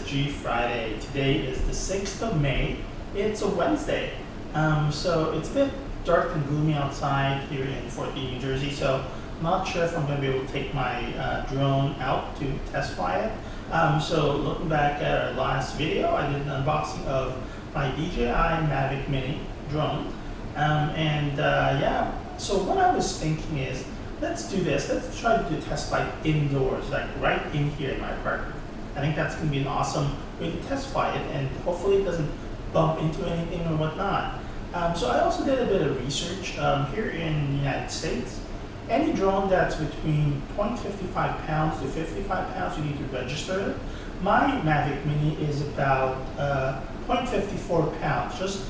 G Friday. Today is the 6th of May. It's a Wednesday. So it's a bit dark and gloomy outside here in Fort Lee, New Jersey. So I'm not sure if I'm going to be able to take my drone out to test fly it. So looking back at our last video, I did an unboxing of my DJI Mavic Mini drone. So what I was thinking is, let's do this. Let's try to do a test flight indoors, like right in here in my apartment. I think that's going to be an awesome way to test fly it, and hopefully it doesn't bump into anything or whatnot. So I also did a bit of research here in the United States. Any drone that's between 0.55 pounds to 55 pounds, you need to register it. My Mavic Mini is about 0.54 pounds, just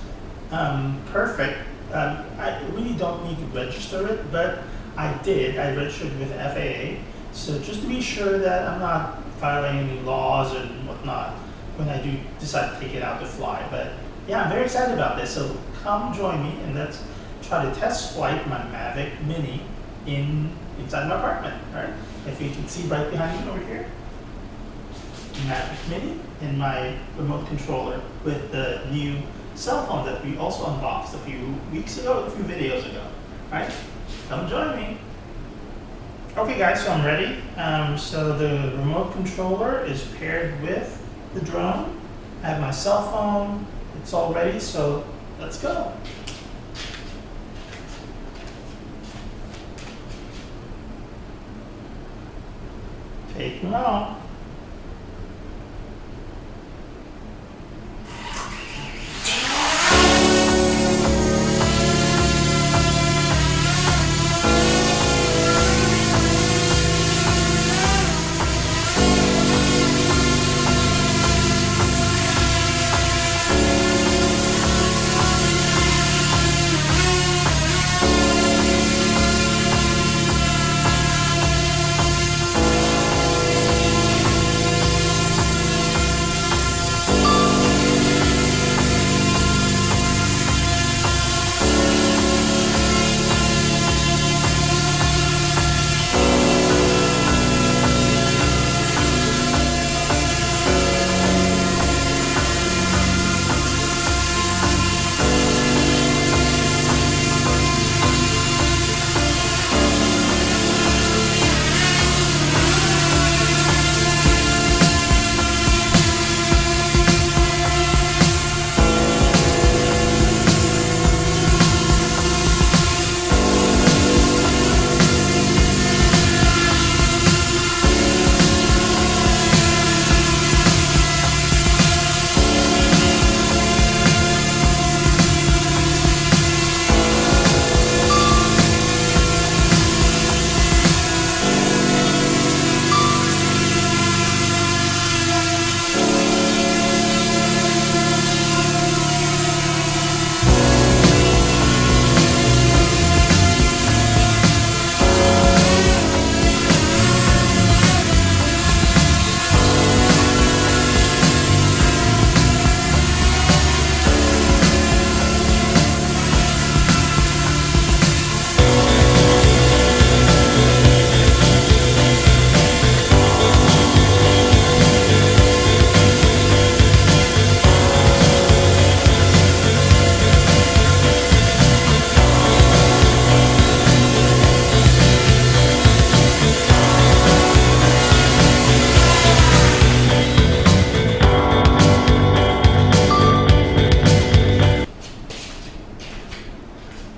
perfect. I really don't need to register it, but I did. I registered with FAA, so just to be sure that I'm not violating any laws and whatnot when I do decide to take it out to fly. But yeah, I'm very excited about this. So come join me and let's try to test flight my Mavic Mini inside my apartment. All right. If you can see right behind me over here, Mavic Mini and my remote controller with the new cell phone that we also unboxed a few weeks ago, a few videos ago. All right. Come join me. Okay guys, so I'm ready. So the remote controller is paired with the drone. I have my cell phone. It's all ready, so let's go. Taking off.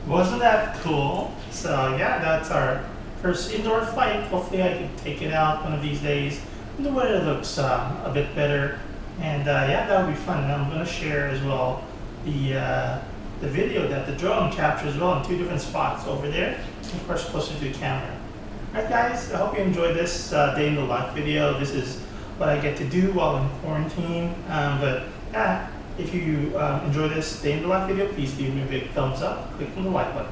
Wasn't that cool? So yeah, that's our first indoor flight. Hopefully I can take it out one of these days when the weather looks a bit better. And yeah, that would be fun. And I'm going to share as well the video that the drone captures as well in two different spots over there, and of course closer to the camera. Alright guys, I hope you enjoyed this day in the life video. This is what I get to do while in quarantine. But yeah, if you enjoy this day in the life video, please leave me a big thumbs up, click on the like button.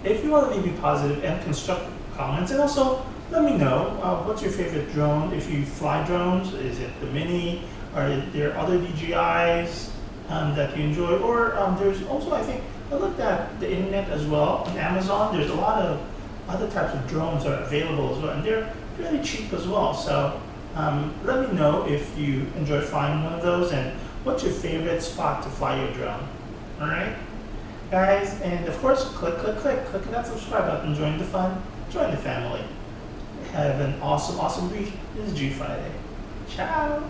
If you want to leave me positive and constructive comments, and also let me know what's your favorite drone. If you fly drones, is it the Mini, or are there other DJIs that you enjoy? Or there's also, I think, I looked at the internet as well, on Amazon. There's a lot of other types of drones are available as well, and they're fairly cheap as well. So Let me know if you enjoy flying one of those and what's your favorite spot to fly your drone. Alright? Guys, and of course, click that subscribe button, join the fun, join the family. Have an awesome week. This is G Friday. Ciao!